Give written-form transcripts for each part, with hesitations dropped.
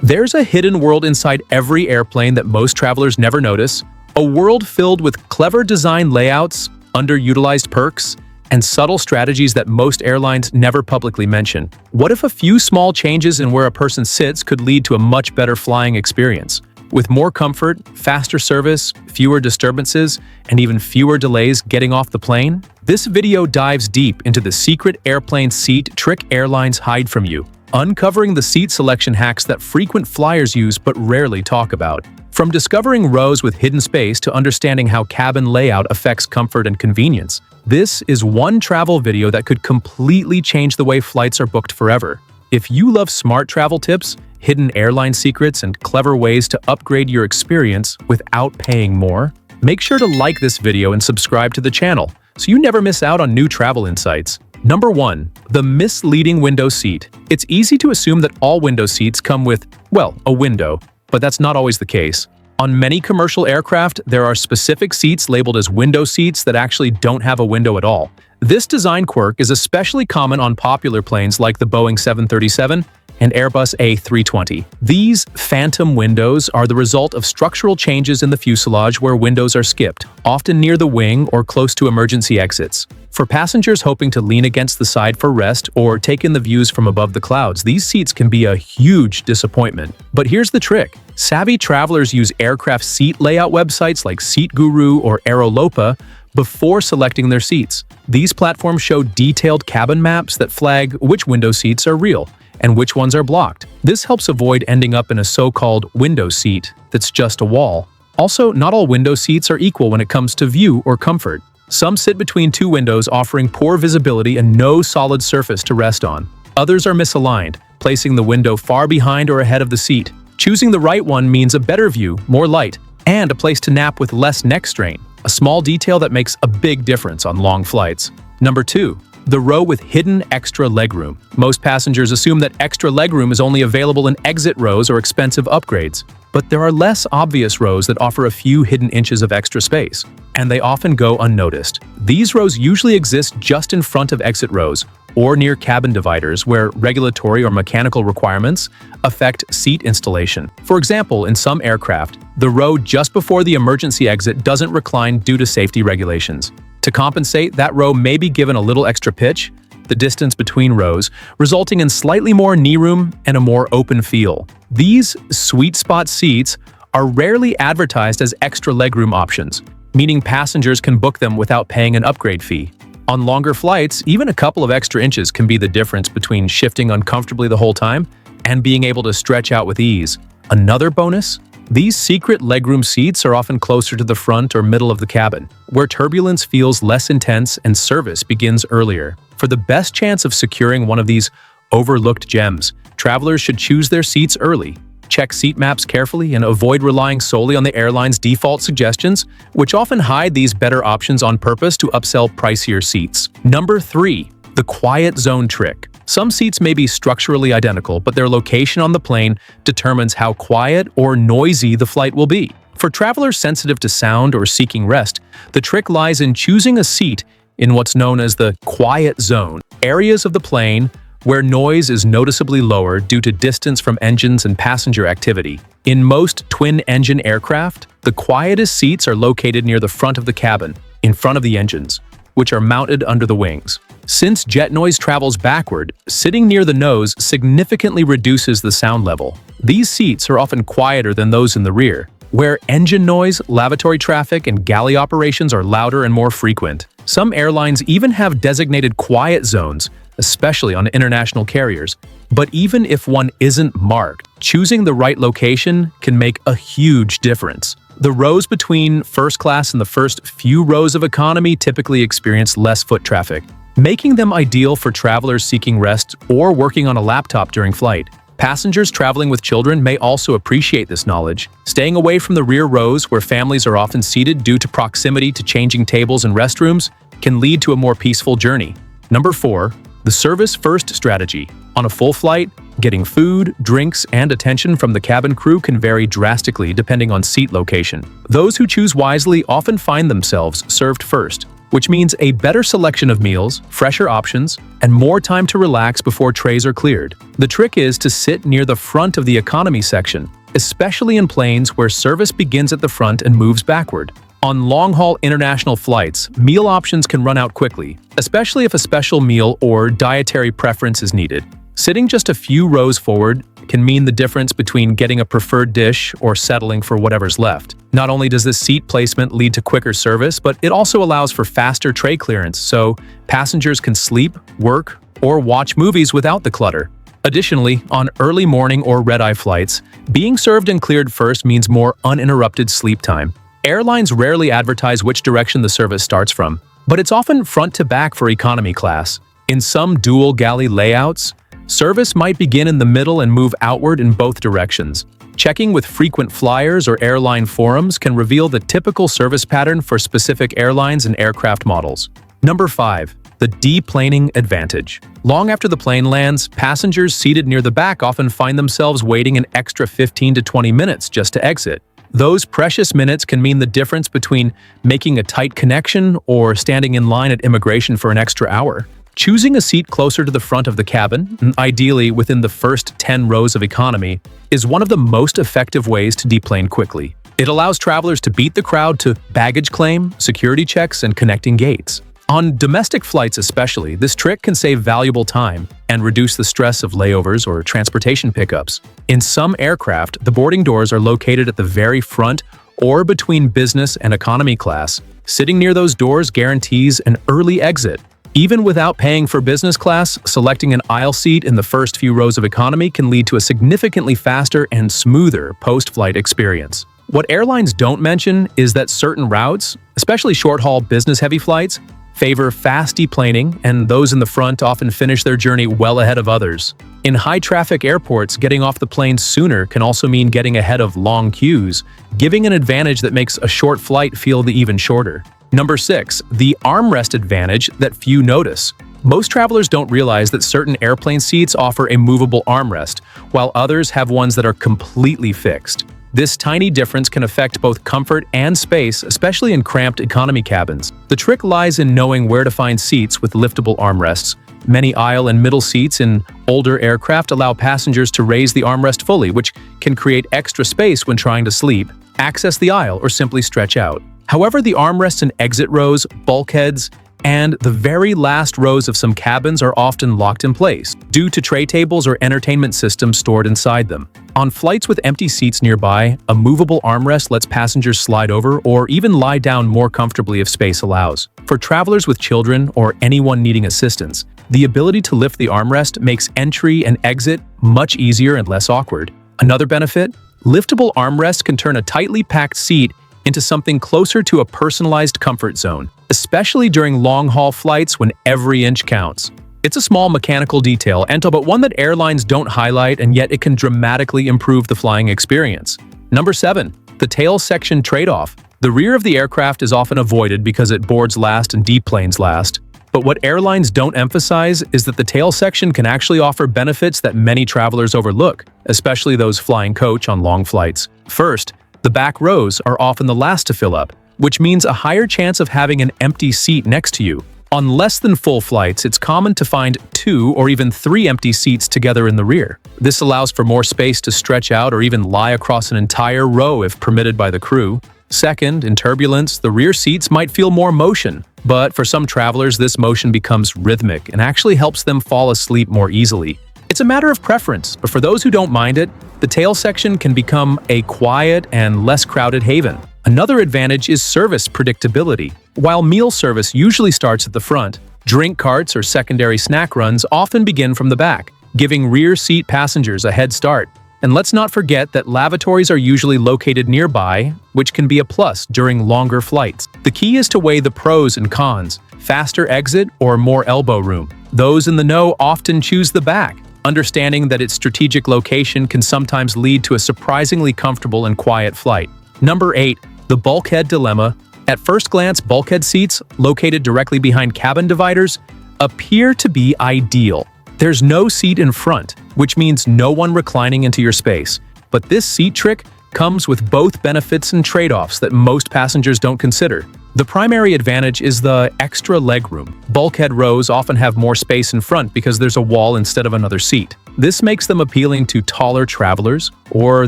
There's a hidden world inside every airplane that most travelers never notice, a world filled with clever design layouts, underutilized perks, and subtle strategies that most airlines never publicly mention. What if a few small changes in where a person sits could lead to a much better flying experience? With more comfort, faster service, fewer disturbances, and even fewer delays getting off the plane? This video dives deep into the secret airplane seat trick airlines hide from you, uncovering the seat selection hacks that frequent flyers use but rarely talk about. From discovering rows with hidden space to understanding how cabin layout affects comfort and convenience, this is one travel video that could completely change the way flights are booked forever. If you love smart travel tips, hidden airline secrets, and clever ways to upgrade your experience without paying more, make sure to like this video and subscribe to the channel so you never miss out on new travel insights. Number 1. The misleading window seat. It's easy to assume that all window seats come with, well, a window, but that's not always the case. On many commercial aircraft, there are specific seats labeled as window seats that actually don't have a window at all. This design quirk is especially common on popular planes like the Boeing 737 and Airbus A320. These phantom windows are the result of structural changes in the fuselage where windows are skipped, often near the wing or close to emergency exits. For passengers hoping to lean against the side for rest or take in the views from above the clouds, these seats can be a huge disappointment. But here's the trick. Savvy travelers use aircraft seat layout websites like Seat Guru or Aerolopa before selecting their seats. These platforms show detailed cabin maps that flag which window seats are real and which ones are blocked. This helps avoid ending up in a so-called window seat that's just a wall. Also, not all window seats are equal when it comes to view or comfort. Some sit between two windows, offering poor visibility and no solid surface to rest on. Others are misaligned, placing the window far behind or ahead of the seat. Choosing the right one means a better view, more light, and a place to nap with less neck strain, a small detail that makes a big difference on long flights. Number 2. The row with hidden extra legroom. Most passengers assume that extra legroom is only available in exit rows or expensive upgrades. But there are less obvious rows that offer a few hidden inches of extra space, and they often go unnoticed. These rows usually exist just in front of exit rows or near cabin dividers where regulatory or mechanical requirements affect seat installation. For example, in some aircraft, the row just before the emergency exit doesn't recline due to safety regulations. To compensate, that row may be given a little extra pitch, the distance between rows, resulting in slightly more knee room and a more open feel. These sweet spot seats are rarely advertised as extra legroom options, meaning passengers can book them without paying an upgrade fee. On longer flights, even a couple of extra inches can be the difference between shifting uncomfortably the whole time and being able to stretch out with ease. Another bonus? These secret legroom seats are often closer to the front or middle of the cabin, where turbulence feels less intense and service begins earlier. For the best chance of securing one of these overlooked gems, travelers should choose their seats early, check seat maps carefully, and avoid relying solely on the airline's default suggestions, which often hide these better options on purpose to upsell pricier seats. Number 3. The quiet zone trick. Some seats may be structurally identical, but their location on the plane determines how quiet or noisy the flight will be. For travelers sensitive to sound or seeking rest, the trick lies in choosing a seat in what's known as the quiet zone, areas of the plane where noise is noticeably lower due to distance from engines and passenger activity. In most twin-engine aircraft, the quietest seats are located near the front of the cabin, in front of the engines, which are mounted under the wings. Since jet noise travels backward, sitting near the nose significantly reduces the sound level. These seats are often quieter than those in the rear, where engine noise, lavatory traffic, and galley operations are louder and more frequent. Some airlines even have designated quiet zones, especially on international carriers. But even if one isn't marked, choosing the right location can make a huge difference. The rows between first class and the first few rows of economy typically experience less foot traffic, making them ideal for travelers seeking rest or working on a laptop during flight. Passengers traveling with children may also appreciate this knowledge. Staying away from the rear rows where families are often seated due to proximity to changing tables and restrooms can lead to a more peaceful journey. Number 4. The service first strategy. On a full flight, getting food, drinks, and attention from the cabin crew can vary drastically depending on seat location. Those who choose wisely often find themselves served first, which means a better selection of meals, fresher options, and more time to relax before trays are cleared. The trick is to sit near the front of the economy section, especially in planes where service begins at the front and moves backward. On long-haul international flights, meal options can run out quickly, especially if a special meal or dietary preference is needed. Sitting just a few rows forward can mean the difference between getting a preferred dish or settling for whatever's left. Not only does this seat placement lead to quicker service, but it also allows for faster tray clearance, so passengers can sleep, work, or watch movies without the clutter. Additionally, on early morning or red-eye flights, being served and cleared first means more uninterrupted sleep time. Airlines rarely advertise which direction the service starts from, but it's often front to back for economy class. In some dual galley layouts, service might begin in the middle and move outward in both directions. Checking with frequent flyers or airline forums can reveal the typical service pattern for specific airlines and aircraft models. Number 5. The deplaning advantage. Long after the plane lands, passengers seated near the back often find themselves waiting an extra 15 to 20 minutes just to exit. Those precious minutes can mean the difference between making a tight connection or standing in line at immigration for an extra hour. Choosing a seat closer to the front of the cabin, and ideally within the first 10 rows of economy, is one of the most effective ways to deplane quickly. It allows travelers to beat the crowd to baggage claim, security checks, and connecting gates. On domestic flights especially, this trick can save valuable time and reduce the stress of layovers or transportation pickups. In some aircraft, the boarding doors are located at the very front or between business and economy class. Sitting near those doors guarantees an early exit. Even without paying for business class, selecting an aisle seat in the first few rows of economy can lead to a significantly faster and smoother post-flight experience. What airlines don't mention is that certain routes, especially short-haul business-heavy flights, favor fast deplaning, and those in the front often finish their journey well ahead of others. In high-traffic airports, getting off the plane sooner can also mean getting ahead of long queues, giving an advantage that makes a short flight feel even shorter. Number 6. The armrest advantage that few notice. Most travelers don't realize that certain airplane seats offer a movable armrest, while others have ones that are completely fixed. This tiny difference can affect both comfort and space, especially in cramped economy cabins. The trick lies in knowing where to find seats with liftable armrests. Many aisle and middle seats in older aircraft allow passengers to raise the armrest fully, which can create extra space when trying to sleep, access the aisle, or simply stretch out. However, the armrests in exit rows, bulkheads, and the very last rows of some cabins are often locked in place, due to tray tables or entertainment systems stored inside them. On flights with empty seats nearby, a movable armrest lets passengers slide over or even lie down more comfortably if space allows. For travelers with children or anyone needing assistance, the ability to lift the armrest makes entry and exit much easier and less awkward. Another benefit? Liftable armrests can turn a tightly packed seat into something closer to a personalized comfort zone, especially during long-haul flights when every inch counts. It's a small mechanical detail, but one that airlines don't highlight, and yet it can dramatically improve the flying experience. Number 7. The tail section trade-off. The rear of the aircraft is often avoided because it boards last and deplanes last. But what airlines don't emphasize is that the tail section can actually offer benefits that many travelers overlook, especially those flying coach on long flights. First, the back rows are often the last to fill up, which means a higher chance of having an empty seat next to you. On less than full flights, it's common to find 2 or even 3 empty seats together in the rear. This allows for more space to stretch out or even lie across an entire row if permitted by the crew. Second, in turbulence, the rear seats might feel more motion, but for some travelers, this motion becomes rhythmic and actually helps them fall asleep more easily. It's a matter of preference, but for those who don't mind it, the tail section can become a quiet and less crowded haven. Another advantage is service predictability. While meal service usually starts at the front, drink carts or secondary snack runs often begin from the back, giving rear seat passengers a head start. And let's not forget that lavatories are usually located nearby, which can be a plus during longer flights. The key is to weigh the pros and cons, faster exit or more elbow room. Those in the know often choose the back, understanding that its strategic location can sometimes lead to a surprisingly comfortable and quiet flight. Number 8. The bulkhead dilemma. At first glance, bulkhead seats, located directly behind cabin dividers, appear to be ideal. There's no seat in front, which means no one reclining into your space. But this seat trick comes with both benefits and trade-offs that most passengers don't consider. The primary advantage is the extra legroom. Bulkhead rows often have more space in front because there's a wall instead of another seat. This makes them appealing to taller travelers or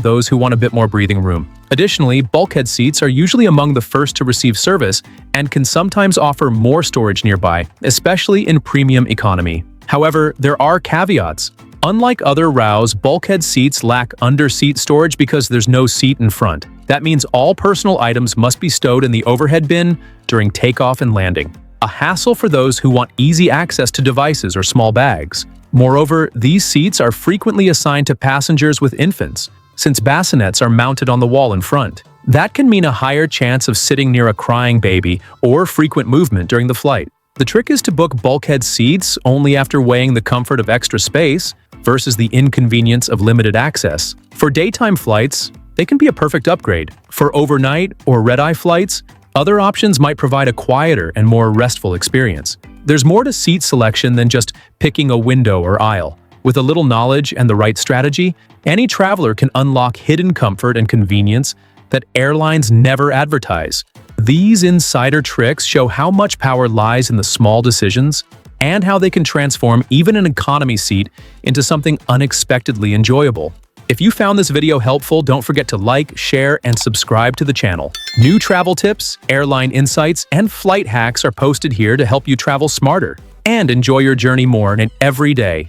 those who want a bit more breathing room. Additionally, bulkhead seats are usually among the first to receive service and can sometimes offer more storage nearby, especially in premium economy. However, there are caveats. Unlike other RAWs, bulkhead seats lack under-seat storage because there's no seat in front. That means all personal items must be stowed in the overhead bin during takeoff and landing. A hassle for those who want easy access to devices or small bags. Moreover, these seats are frequently assigned to passengers with infants, since bassinets are mounted on the wall in front. That can mean a higher chance of sitting near a crying baby or frequent movement during the flight. The trick is to book bulkhead seats only after weighing the comfort of extra space versus the inconvenience of limited access. For daytime flights, they can be a perfect upgrade. For overnight or red-eye flights, other options might provide a quieter and more restful experience. There's more to seat selection than just picking a window or aisle. With a little knowledge and the right strategy, any traveler can unlock hidden comfort and convenience that airlines never advertise. These insider tricks show how much power lies in the small decisions and how they can transform even an economy seat into something unexpectedly enjoyable. If you found this video helpful, don't forget to like, share, and subscribe to the channel. New travel tips, airline insights, and flight hacks are posted here to help you travel smarter and enjoy your journey more in every day.